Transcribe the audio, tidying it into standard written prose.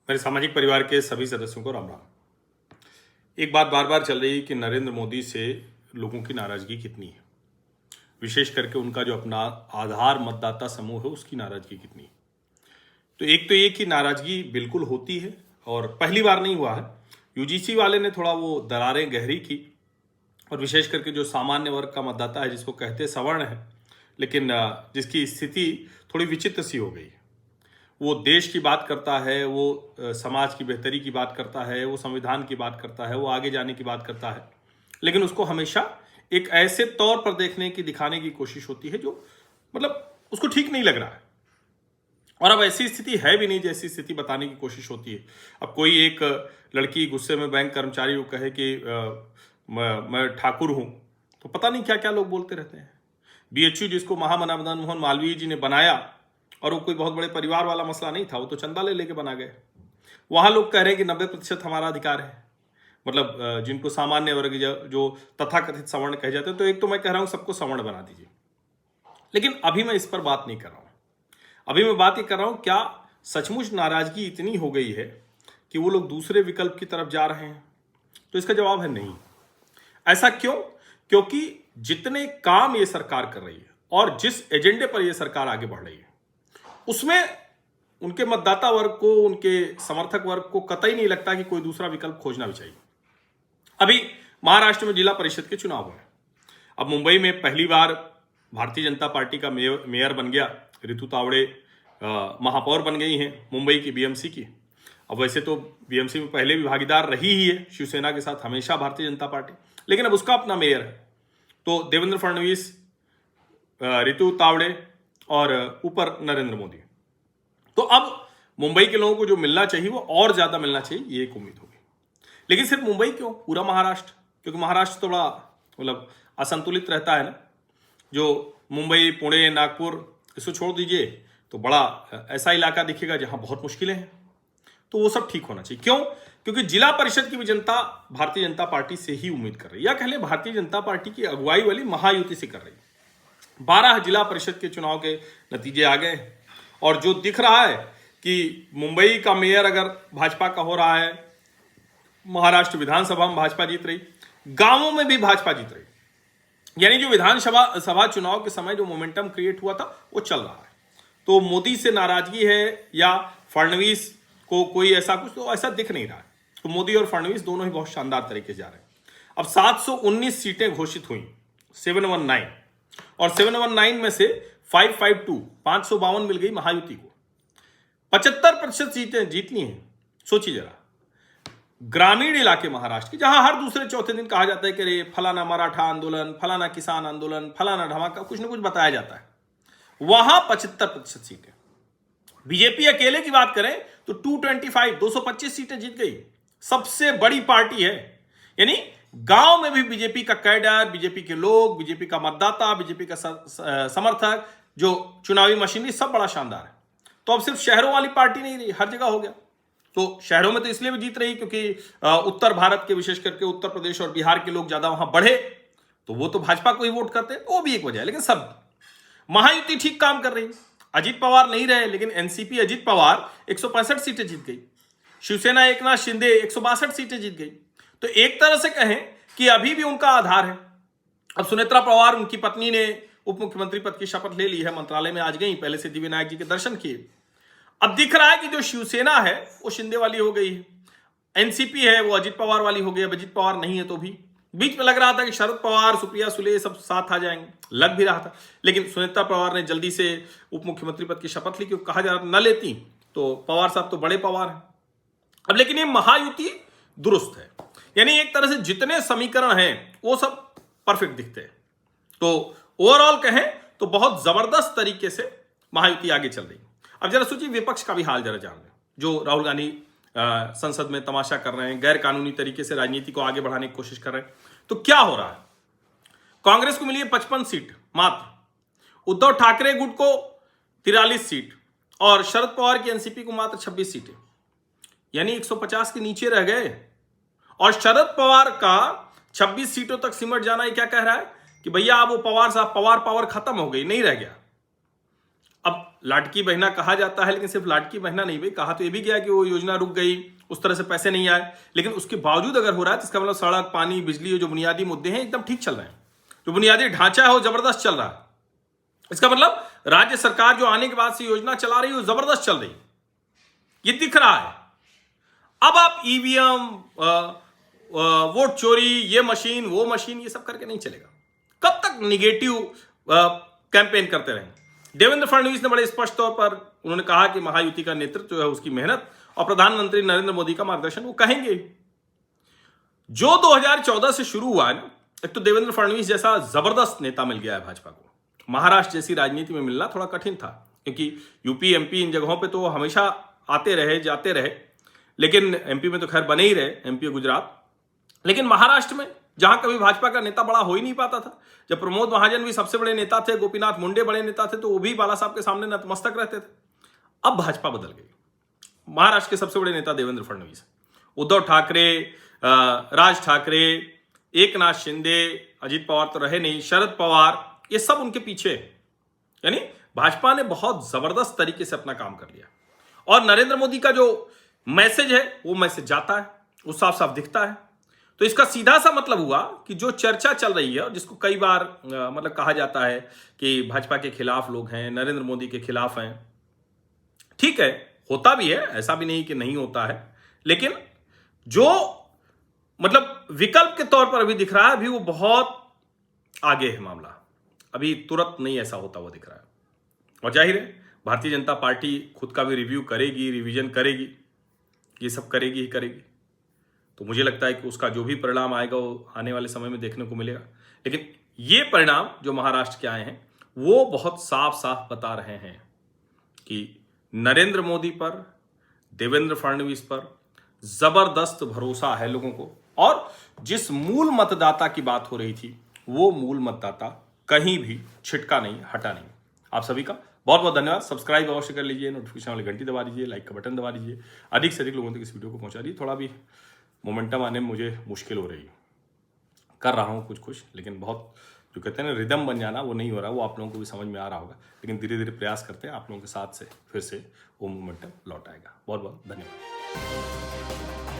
मेरे सामाजिक परिवार के सभी सदस्यों को राम राम। एक बात बार बार चल रही है कि नरेंद्र मोदी से लोगों की नाराजगी कितनी है, विशेष करके उनका जो अपना आधार मतदाता समूह है उसकी नाराजगी कितनी है। तो एक तो ये कि नाराजगी बिल्कुल होती है और पहली बार नहीं हुआ है। यूजीसी वाले ने थोड़ा वो दरारें गहरी की और विशेष करके जो सामान्य वर्ग का मतदाता है, जिसको कहते सवर्ण है, लेकिन जिसकी स्थिति थोड़ी विचित्र सी हो गई है। वो देश की बात करता है, वो समाज की बेहतरी की बात करता है, वो संविधान की बात करता है, वो आगे जाने की बात करता है, लेकिन उसको हमेशा एक ऐसे तौर पर देखने की दिखाने की कोशिश होती है जो मतलब उसको ठीक नहीं लग रहा है। और अब ऐसी स्थिति है भी नहीं जैसी स्थिति बताने की कोशिश होती है। अब कोई एक लड़की गुस्से में बैंक कर्मचारी को कहे कि मैं ठाकुर हूं, तो पता नहीं क्या क्या लोग बोलते रहते हैं। बीएचयू जिसको महामना मोहन मालवीय जी ने बनाया, और वो कोई बहुत बड़े परिवार वाला मसला नहीं था, वो तो चंदा ले लेके बना गए। वहां लोग कह रहे हैं कि 90% हमारा अधिकार है, मतलब जिनको सामान्य वर्ग जो तथाकथित सवर्ण कहे जाते हैं। तो एक तो मैं कह रहा हूं सबको सवर्ण बना दीजिए, लेकिन अभी मैं इस पर बात नहीं कर रहा हूं। अभी मैं बात ये कर रहा हूं, क्या सचमुच नाराजगी इतनी हो गई है कि वो लोग दूसरे विकल्प की तरफ जा रहे हैं? तो इसका जवाब है नहीं। ऐसा क्यों? क्योंकि जितने काम ये सरकार कर रही है और जिस एजेंडे पर यह सरकार आगे बढ़ रही है, उसमें उनके मतदाता वर्ग को, उनके समर्थक वर्ग को कतई नहीं लगता कि कोई दूसरा विकल्प खोजना भी चाहिए। अभी महाराष्ट्र में जिला परिषद के चुनाव हुए। अब मुंबई में पहली बार भारतीय जनता पार्टी का मेयर बन गया रितु तावड़े, महापौर बन गई हैं मुंबई की बीएमसी की। अब वैसे तो बीएमसी में पहले भी भागीदार रही ही है शिवसेना के साथ हमेशा भारतीय जनता पार्टी, लेकिन अब उसका अपना मेयर है। तो देवेंद्र फडणवीस, रितु तावड़े और ऊपर नरेंद्र मोदी। तो अब मुंबई के लोगों को जो मिलना चाहिए वो और ज्यादा मिलना चाहिए, ये एक उम्मीद होगी। लेकिन सिर्फ मुंबई क्यों, पूरा महाराष्ट्र, क्योंकि महाराष्ट्र तो बड़ा मतलब असंतुलित रहता है ना। जो मुंबई, पुणे, नागपुर, इसको छोड़ दीजिए तो बड़ा ऐसा इलाका दिखेगा जहां बहुत मुश्किलें हैं। तो वो सब ठीक होना चाहिए। क्यों? क्योंकि जिला परिषद की भी जनता भारतीय जनता पार्टी से ही उम्मीद कर रही है, या कह ले भारतीय जनता पार्टी की अगुवाई वाली महायुति से कर रही है। 12 जिला परिषद के चुनाव के नतीजे आ गए और जो दिख रहा है कि मुंबई का मेयर अगर भाजपा का हो रहा है, महाराष्ट्र विधानसभा में भाजपा जीत रही, गांवों में भी भाजपा जीत रही, यानी जो विधानसभा चुनाव के समय जो मोमेंटम क्रिएट हुआ था वो चल रहा है। तो मोदी से नाराजगी है या फडणवीस को कोई ऐसा कुछ, तो ऐसा दिख नहीं रहा है। तो मोदी और फडणवीस दोनों ही बहुत शानदार तरीके से जा रहे हैं। अब 719 सीटें घोषित हुई, 719, और 719 में से 552 मिल गई महायुति को। 75% सीटें जीतनी है। सोचिए जरा, ग्रामीण इलाके महाराष्ट्र के, जहां हर दूसरे चौथे दिन कहा जाता है कि रे फलाना मराठा आंदोलन, फलाना किसान आंदोलन, फलाना धमाका, कुछ ना कुछ बताया जाता है, वहां 75% सीटें। बीजेपी अकेले की बात करें तो 225 सीटें जीत गई, सबसे बड़ी पार्टी है। यानी गांव में भी बीजेपी का कैडर, बीजेपी के लोग, बीजेपी का मतदाता, बीजेपी का समर्थक, जो चुनावी मशीनरी, सब बड़ा शानदार है। तो अब सिर्फ शहरों वाली पार्टी नहीं रही, हर जगह हो गया। तो शहरों में तो इसलिए भी जीत रही क्योंकि उत्तर भारत के, विशेष करके उत्तर प्रदेश और बिहार के लोग ज्यादा वहां बढ़े, तो वो तो भाजपा को ही वोट करते हैं, वो भी एक वजह है। लेकिन सब महायुति ठीक काम कर रही। अजीत पवार नहीं रहे, लेकिन एनसीपी अजीत पवार 165 सीटें जीत गई, शिवसेना एकनाथ शिंदे 162 सीटें जीत गई। तो एक तरह से कहें कि अभी भी उनका आधार है। अब सुनेत्रा पवार, उनकी पत्नी, ने उप मुख्यमंत्री पद की शपथ ले ली है, मंत्रालय में आज गई, पहले सिद्धिविनायक जी के दर्शन किए। अब दिख रहा है कि जो शिवसेना है वो शिंदे वाली हो गई है, एनसीपी है वो अजीत पवार वाली हो गई। अब अजीत पवार नहीं है तो भी बीच में लग रहा था कि शरद पवार, सुप्रिया सुले सब साथ आ जाएंगे, लग भी रहा था। लेकिन सुनेत्रा पवार ने जल्दी से उप मुख्यमंत्री पद की शपथ ली, क्योंकि कहा जा रहा था न लेती तो पवार साहब तो बड़े पवार हैं। अब लेकिन ये महायुति दुरुस्त है, यानी एक तरह से जितने समीकरण हैं वो सब परफेक्ट दिखते हैं। तो ओवरऑल कहें तो बहुत जबरदस्त तरीके से महायुति आगे चल रही है। अब जरा सोचिए विपक्ष का भी हाल जरा जान लें, जो राहुल गांधी संसद में तमाशा कर रहे हैं, गैर कानूनी तरीके से राजनीति को आगे बढ़ाने की कोशिश कर रहे हैं। तो क्या हो रहा है? कांग्रेस को मिली है 55 सीट मात्र, उद्धव ठाकरे गुट को 43 सीट और शरद पवार की एनसीपी को मात्र 26 सीटें, यानी 150 के नीचे रह गए। और शरद पवार का 26 सीटों तक सिमट जाना, ये क्या कह रहा है कि भैया अब वो पवार साहब, पवार पावर खत्म हो गई, नहीं रह गया। अब लाडकी बहना कहा जाता है, लेकिन सिर्फ लाडकी बहना नहीं भाई, कहा तो ये भी गया कि वो योजना रुक गई, उस तरह से पैसे नहीं आए, लेकिन उसके बावजूद अगर हो रहा है तो इसका मतलब सड़क, पानी, बिजली, जो बुनियादी मुद्दे हैं एकदम ठीक चल रहे हैं, जो बुनियादी ढांचा है वो जबरदस्त चल रहा है। इसका मतलब राज्य सरकार जो आने के बाद से योजना चला रही है वो जबरदस्त चल रही है, ये दिख रहा है। अब आप ईवीएम, वोट चोरी, ये मशीन, वो मशीन, ये सब करके नहीं चलेगा। कब तक निगेटिव कैंपेन करते रहेंगे? देवेंद्र फडणवीस ने बड़े स्पष्ट तौर पर उन्होंने कहा कि महायुति का नेतृत्व जो है उसकी मेहनत और प्रधानमंत्री नरेंद्र मोदी का मार्गदर्शन वो कहेंगे। जो 2014 से शुरू हुआ है ना, एक तो देवेंद्र फडणवीस जैसा जबरदस्त नेता मिल गया है भाजपा को। महाराष्ट्र जैसी राजनीति में मिलना थोड़ा कठिन था, क्योंकि यूपी, एमपी इन जगहों पे तो हमेशा आते रहे, जाते रहे, लेकिन एमपी में तो खैर बने ही रहे, एमपी गुजरात। लेकिन महाराष्ट्र में जहां कभी भाजपा का नेता बड़ा हो ही नहीं पाता था, जब प्रमोद महाजन भी सबसे बड़े नेता थे, गोपीनाथ मुंडे बड़े नेता थे, तो वो भी बाला साहब के सामने नतमस्तक रहते थे। अब भाजपा बदल गई, महाराष्ट्र के सबसे बड़े नेता देवेंद्र फडणवीस, उद्धव ठाकरे, राज ठाकरे, एकनाथ शिंदे, अजित पवार तो रहे नहीं, शरद पवार, ये सब उनके पीछे। यानी भाजपा ने बहुत जबरदस्त तरीके से अपना काम कर लिया, और नरेंद्र मोदी का जो मैसेज है वो मैसेज जाता है, वो साफ साफ दिखता है। तो इसका सीधा सा मतलब हुआ कि जो चर्चा चल रही है, जिसको कई बार मतलब कहा जाता है कि भाजपा के खिलाफ लोग हैं, नरेंद्र मोदी के खिलाफ हैं, ठीक है, होता भी है, ऐसा भी नहीं कि नहीं होता है, लेकिन जो मतलब विकल्प के तौर पर अभी दिख रहा है, अभी वो बहुत आगे है मामला, अभी तुरंत नहीं ऐसा होता हुआ दिख रहा है। और जाहिर है भारतीय जनता पार्टी खुद का भी रिव्यू करेगी, रिवीजन करेगी, ये सब करेगी ही करेगी। तो मुझे लगता है कि उसका जो भी परिणाम आएगा वो आने वाले समय में देखने को मिलेगा। लेकिन ये परिणाम जो महाराष्ट्र के आए हैं वो बहुत साफ साफ बता रहे हैं कि नरेंद्र मोदी पर, देवेंद्र फडणवीस पर जबरदस्त भरोसा है लोगों को, और जिस मूल मतदाता की बात हो रही थी वो मूल मतदाता कहीं भी छिटका नहीं, हटा नहीं। आप सभी का बहुत बहुत धन्यवाद। सब्सक्राइब अवश्य कर लीजिए, नोटिफिकेशन वाली घंटी दबा दीजिए, लाइक का बटन दबा दीजिए, अधिक से अधिक लोगों तक इस वीडियो को पहुंचा दीजिए। थोड़ा भी मोमेंटम आने में मुझे मुश्किल हो रही है, कर रहा हूँ कुछ, लेकिन बहुत जो कहते हैं ना रिदम बन जाना, वो नहीं हो रहा। वो आप लोगों को भी समझ में आ रहा होगा, लेकिन धीरे धीरे प्रयास करते हैं, आप लोगों के साथ से फिर से वो मोमेंटम लौट आएगा। बहुत बहुत धन्यवाद।